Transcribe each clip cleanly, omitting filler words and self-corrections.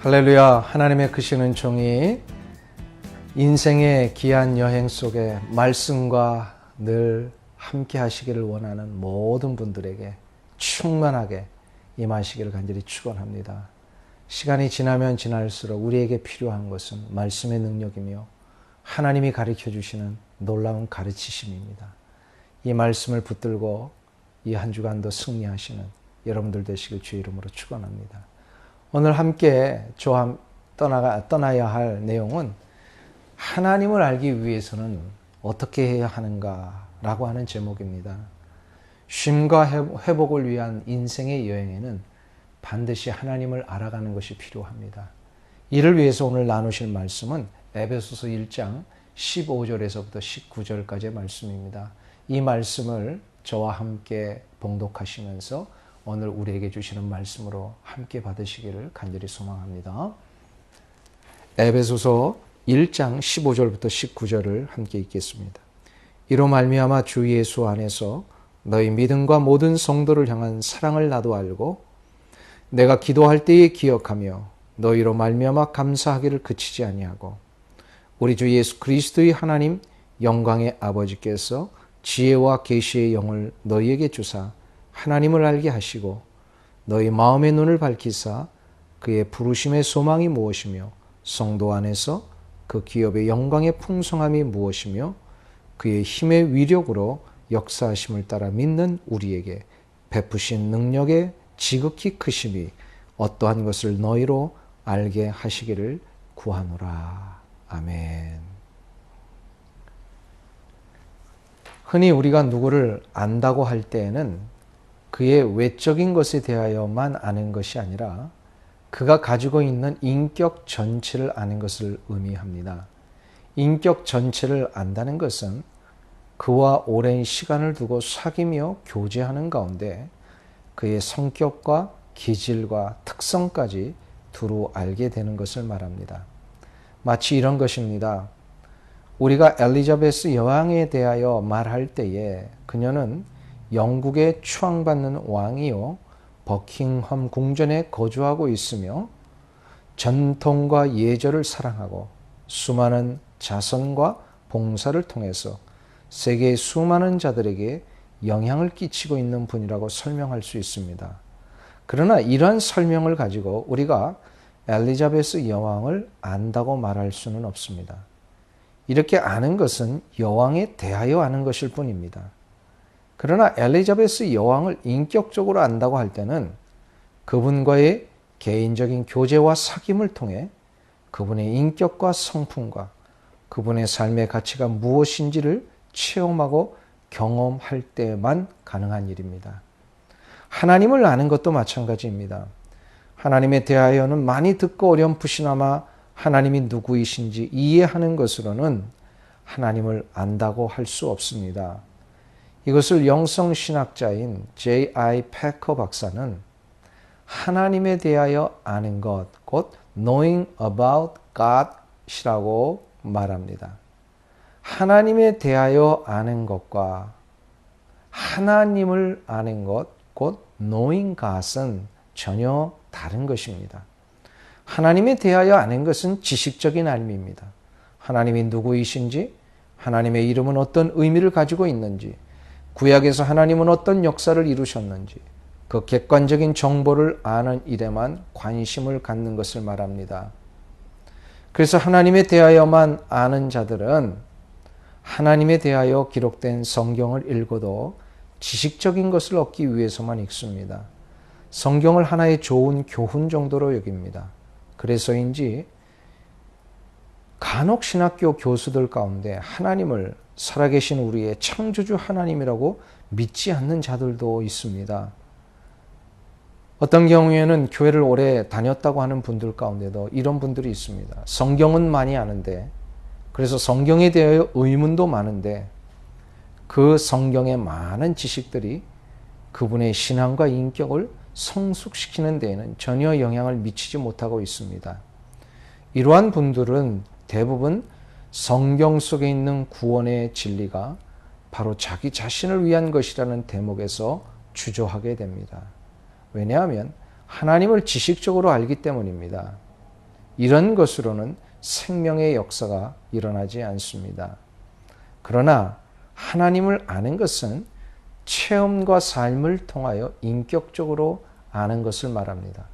할렐루야. 하나님의 크신 은총이 인생의 귀한 여행 속에 말씀과 늘 함께 하시기를 원하는 모든 분들에게 충만하게 임하시기를 간절히 축원합니다. 시간이 지나면 지날수록 우리에게 필요한 것은 말씀의 능력이며 하나님이 가르쳐 주시는 놀라운 가르치심입니다. 이 말씀을 붙들고 이 한 주간도 승리하시는 여러분들 되시길 주의 이름으로 축원합니다. 오늘 함께 저와 떠나야 할 내용은 하나님을 알기 위해서는 어떻게 해야 하는가라고 하는 제목입니다. 쉼과 회복을 위한 인생의 여행에는 반드시 하나님을 알아가는 것이 필요합니다. 이를 위해서 오늘 나누실 말씀은 에베소서 1장 15절에서부터 19절까지의 말씀입니다. 이 말씀을 저와 함께 봉독하시면서 오늘 우리에게 주시는 말씀으로 함께 받으시기를 간절히 소망합니다. 에베소서 1장 15절부터 19절을 함께 읽겠습니다. 이로 말미암아 주 예수 안에서 너희 믿음과 모든 성도를 향한 사랑을 나도 알고 내가 기도할 때에 기억하며 너희로 말미암아 감사하기를 그치지 아니하고 우리 주 예수 그리스도의 하나님 영광의 아버지께서 지혜와 계시의 영을 너희에게 주사 하나님을 알게 하시고 너희 마음의 눈을 밝히사 그의 부르심의 소망이 무엇이며 성도 안에서 그 기업의 영광의 풍성함이 무엇이며 그의 힘의 위력으로 역사하심을 따라 믿는 우리에게 베푸신 능력의 지극히 크심이 어떠한 것을 너희로 알게 하시기를 구하노라. 아멘. 흔히 우리가 누구를 안다고 할 때에는 그의 외적인 것에 대하여만 아는 것이 아니라 그가 가지고 있는 인격 전체를 아는 것을 의미합니다. 인격 전체를 안다는 것은 그와 오랜 시간을 두고 사귀며 교제하는 가운데 그의 성격과 기질과 특성까지 두루 알게 되는 것을 말합니다. 마치 이런 것입니다. 우리가 엘리자베스 여왕에 대하여 말할 때에 그녀는 영국의 추앙받는 왕이요 버킹엄 궁전에 거주하고 있으며 전통과 예절을 사랑하고 수많은 자선과 봉사를 통해서 세계의 수많은 자들에게 영향을 끼치고 있는 분이라고 설명할 수 있습니다. 그러나 이러한 설명을 가지고 우리가 엘리자베스 여왕을 안다고 말할 수는 없습니다. 이렇게 아는 것은 여왕에 대하여 아는 것일 뿐입니다. 그러나 엘리자베스 여왕을 인격적으로 안다고 할 때는 그분과의 개인적인 교제와 사귐을 통해 그분의 인격과 성품과 그분의 삶의 가치가 무엇인지를 체험하고 경험할 때만 가능한 일입니다. 하나님을 아는 것도 마찬가지입니다. 하나님에 대하여는 많이 듣고 어렴풋이나마 하나님이 누구이신지 이해하는 것으로는 하나님을 안다고 할 수 없습니다. 이것을 영성신학자인 J.I. 패커 박사는 하나님에 대하여 아는 것, 곧 knowing about God이라고 말합니다. 하나님에 대하여 아는 것과 하나님을 아는 것, 곧 knowing God은 전혀 다른 것입니다. 하나님에 대하여 아는 것은 지식적인 알미입니다. 하나님이 누구이신지, 하나님의 이름은 어떤 의미를 가지고 있는지, 구약에서 하나님은 어떤 역사를 이루셨는지 그 객관적인 정보를 아는 일에만 관심을 갖는 것을 말합니다. 그래서 하나님에 대하여만 아는 자들은 하나님에 대하여 기록된 성경을 읽어도 지식적인 것을 얻기 위해서만 읽습니다. 성경을 하나의 좋은 교훈 정도로 여깁니다. 그래서인지 간혹 신학교 교수들 가운데 하나님을 살아계신 우리의 창조주 하나님이라고 믿지 않는 자들도 있습니다. 어떤 경우에는 교회를 오래 다녔다고 하는 분들 가운데도 이런 분들이 있습니다. 성경은 많이 아는데, 그래서 성경에 대하여 의문도 많은데 그 성경의 많은 지식들이 그분의 신앙과 인격을 성숙시키는 데에는 전혀 영향을 미치지 못하고 있습니다. 이러한 분들은 대부분 성경 속에 있는 구원의 진리가 바로 자기 자신을 위한 것이라는 대목에서 주저하게 됩니다. 왜냐하면 하나님을 지식적으로 알기 때문입니다. 이런 것으로는 생명의 역사가 일어나지 않습니다. 그러나 하나님을 아는 것은 체험과 삶을 통하여 인격적으로 아는 것을 말합니다.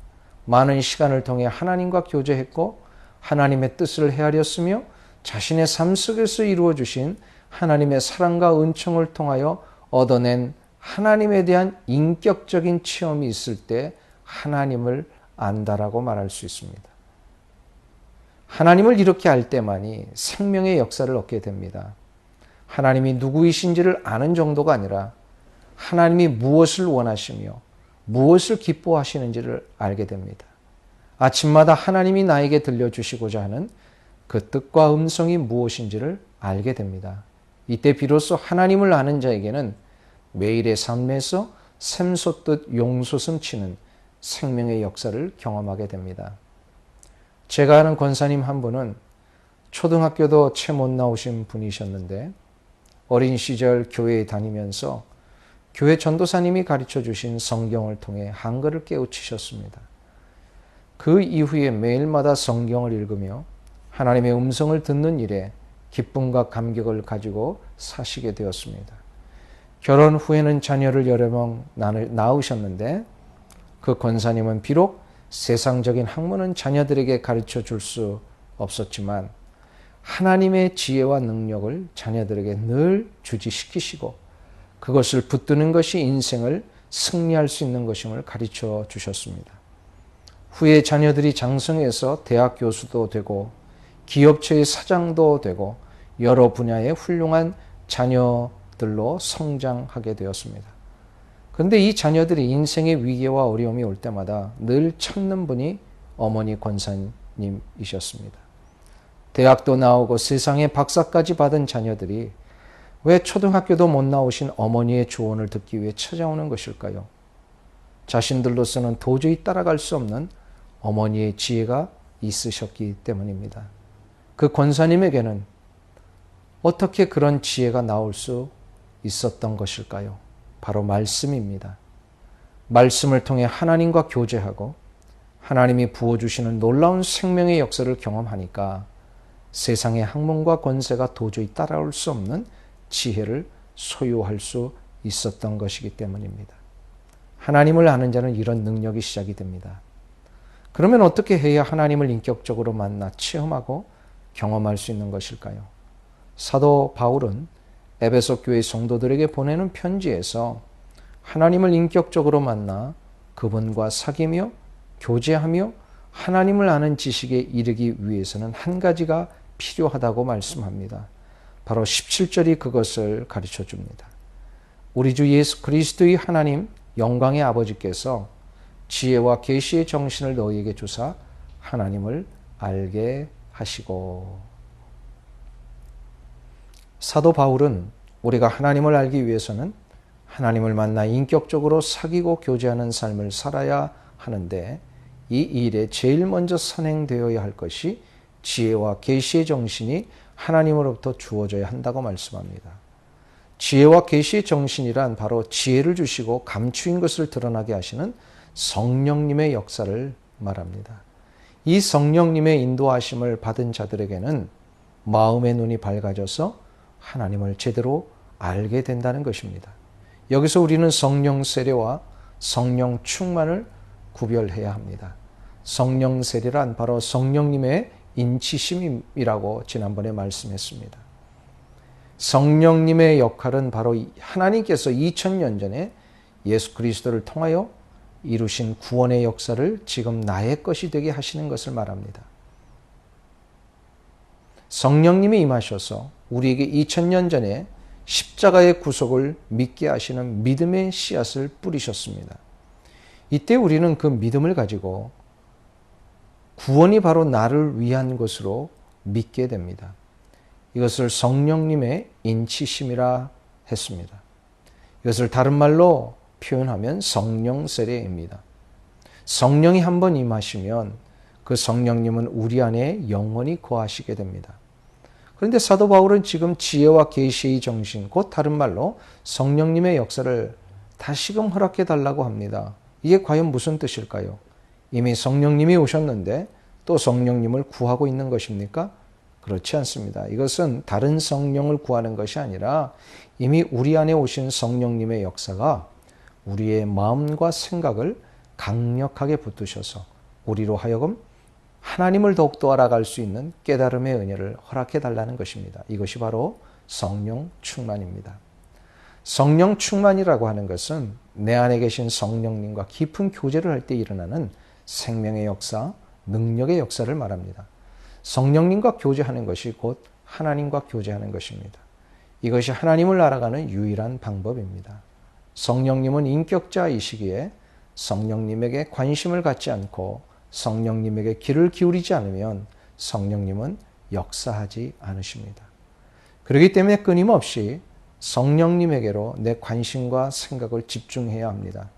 많은 시간을 통해 하나님과 교제했고 하나님의 뜻을 헤아렸으며 자신의 삶 속에서 이루어 주신 하나님의 사랑과 은총을 통하여 얻어낸 하나님에 대한 인격적인 체험이 있을 때 하나님을 안다라고 말할 수 있습니다. 하나님을 이렇게 알 때만이 생명의 역사를 얻게 됩니다. 하나님이 누구이신지를 아는 정도가 아니라 하나님이 무엇을 원하시며 무엇을 기뻐하시는지를 알게 됩니다. 아침마다 하나님이 나에게 들려주시고자 하는 그 뜻과 음성이 무엇인지를 알게 됩니다. 이때 비로소 하나님을 아는 자에게는 매일의 삶에서 샘솟듯 용솟음 치는 생명의 역사를 경험하게 됩니다. 제가 아는 권사님 한 분은 초등학교도 채 못 나오신 분이셨는데 어린 시절 교회에 다니면서 교회 전도사님이 가르쳐 주신 성경을 통해 한글을 깨우치셨습니다. 그 이후에 매일마다 성경을 읽으며 하나님의 음성을 듣는 일에 기쁨과 감격을 가지고 사시게 되었습니다. 결혼 후에는 자녀를 여러 명 낳으셨는데 그 권사님은 비록 세상적인 학문은 자녀들에게 가르쳐 줄 수 없었지만 하나님의 지혜와 능력을 자녀들에게 늘 주지시키시고 그것을 붙드는 것이 인생을 승리할 수 있는 것임을 가르쳐 주셨습니다. 후에 자녀들이 장성해서 대학 교수도 되고 기업체의 사장도 되고 여러 분야의 훌륭한 자녀들로 성장하게 되었습니다. 그런데 이 자녀들이 인생의 위기와 어려움이 올 때마다 늘 찾는 분이 어머니 권사님이셨습니다. 대학도 나오고 세상에 박사까지 받은 자녀들이 왜 초등학교도 못 나오신 어머니의 조언을 듣기 위해 찾아오는 것일까요? 자신들로서는 도저히 따라갈 수 없는 어머니의 지혜가 있으셨기 때문입니다. 그 권사님에게는 어떻게 그런 지혜가 나올 수 있었던 것일까요? 바로 말씀입니다. 말씀을 통해 하나님과 교제하고 하나님이 부어주시는 놀라운 생명의 역사를 경험하니까 세상의 학문과 권세가 도저히 따라올 수 없는 지혜를 소유할 수 있었던 것이기 때문입니다. 하나님을 아는 자는 이런 능력이 시작이 됩니다. 그러면 어떻게 해야 하나님을 인격적으로 만나 체험하고 경험할 수 있는 것일까요? 사도 바울은 에베소 교회 성도들에게 보내는 편지에서 하나님을 인격적으로 만나 그분과 사귀며 교제하며 하나님을 아는 지식에 이르기 위해서는 한 가지가 필요하다고 말씀합니다. 바로 17절이 그것을 가르쳐 줍니다. 우리 주 예수 그리스도의 하나님 영광의 아버지께서 지혜와 계시의 정신을 너희에게 주사 하나님을 알게 하시고. 사도 바울은 우리가 하나님을 알기 위해서는 하나님을 만나 인격적으로 사귀고 교제하는 삶을 살아야 하는데 이 일에 제일 먼저 선행되어야 할 것이 지혜와 계시의 정신이 하나님으로부터 주어져야 한다고 말씀합니다. 지혜와 계시의 정신이란 바로 지혜를 주시고 감추인 것을 드러나게 하시는 성령님의 역사를 말합니다. 이 성령님의 인도하심을 받은 자들에게는 마음의 눈이 밝아져서 하나님을 제대로 알게 된다는 것입니다. 여기서 우리는 성령 세례와 성령 충만을 구별해야 합니다. 성령 세례란 바로 성령님의 인치심이라고 지난번에 말씀했습니다. 성령님의 역할은 바로 하나님께서 2000년 전에 예수 그리스도를 통하여 이루신 구원의 역사를 지금 나의 것이 되게 하시는 것을 말합니다. 성령님이 임하셔서 우리에게 2000년 전에 십자가의 구속을 믿게 하시는 믿음의 씨앗을 뿌리셨습니다. 이때 우리는 그 믿음을 가지고 구원이 바로 나를 위한 것으로 믿게 됩니다. 이것을 성령님의 인치심이라 했습니다. 이것을 다른 말로 표현하면 성령 세례입니다. 성령이 한번 임하시면 그 성령님은 우리 안에 영원히 거하시게 됩니다. 그런데 사도 바울은 지금 지혜와 계시의 정신, 곧 다른 말로 성령님의 역사를 다시금 허락해 달라고 합니다. 이게 과연 무슨 뜻일까요? 이미 성령님이 오셨는데 또 성령님을 구하고 있는 것입니까? 그렇지 않습니다. 이것은 다른 성령을 구하는 것이 아니라 이미 우리 안에 오신 성령님의 역사가 우리의 마음과 생각을 강력하게 붙드셔서 우리로 하여금 하나님을 더욱더 알아갈 수 있는 깨달음의 은혜를 허락해 달라는 것입니다. 이것이 바로 성령 충만입니다. 성령 충만이라고 하는 것은 내 안에 계신 성령님과 깊은 교제를 할 때 일어나는 생명의 역사, 능력의 역사를 말합니다. 성령님과 교제하는 것이 곧 하나님과 교제하는 것입니다. 이것이 하나님을 알아가는 유일한 방법입니다. 성령님은 인격자이시기에 성령님에게 관심을 갖지 않고 성령님에게 귀를 기울이지 않으면 성령님은 역사하지 않으십니다. 그렇기 때문에 끊임없이 성령님에게로 내 관심과 생각을 집중해야 합니다.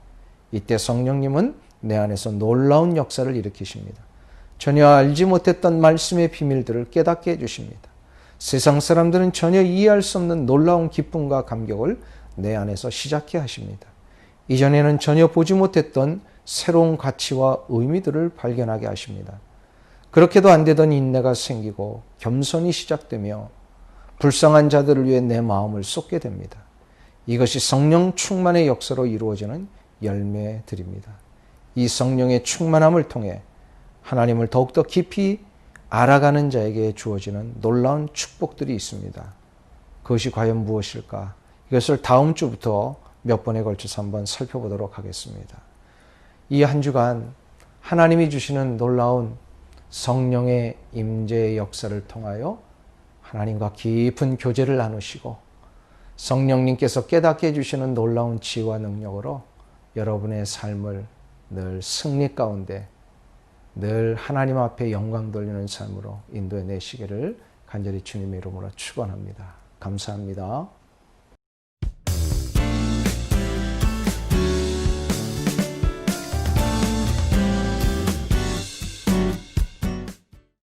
이때 성령님은 내 안에서 놀라운 역사를 일으키십니다. 전혀 알지 못했던 말씀의 비밀들을 깨닫게 해주십니다. 세상 사람들은 전혀 이해할 수 없는 놀라운 기쁨과 감격을 내 안에서 시작해 하십니다. 이전에는 전혀 보지 못했던 새로운 가치와 의미들을 발견하게 하십니다. 그렇게도 안 되던 인내가 생기고 겸손이 시작되며 불쌍한 자들을 위해 내 마음을 쏟게 됩니다. 이것이 성령 충만의 역사로 이루어지는 열매들입니다. 이 성령의 충만함을 통해 하나님을 더욱더 깊이 알아가는 자에게 주어지는 놀라운 축복들이 있습니다. 그것이 과연 무엇일까? 이것을 다음 주부터 몇 번에 걸쳐서 한번 살펴보도록 하겠습니다. 이 한 주간 하나님이 주시는 놀라운 성령의 임재의 역사를 통하여 하나님과 깊은 교제를 나누시고 성령님께서 깨닫게 해주시는 놀라운 지혜와 능력으로 여러분의 삶을 늘 승리 가운데 늘 하나님 앞에 영광 돌리는 삶으로 인도해 내시기를 간절히 주님의 이름으로 축원합니다. 감사합니다.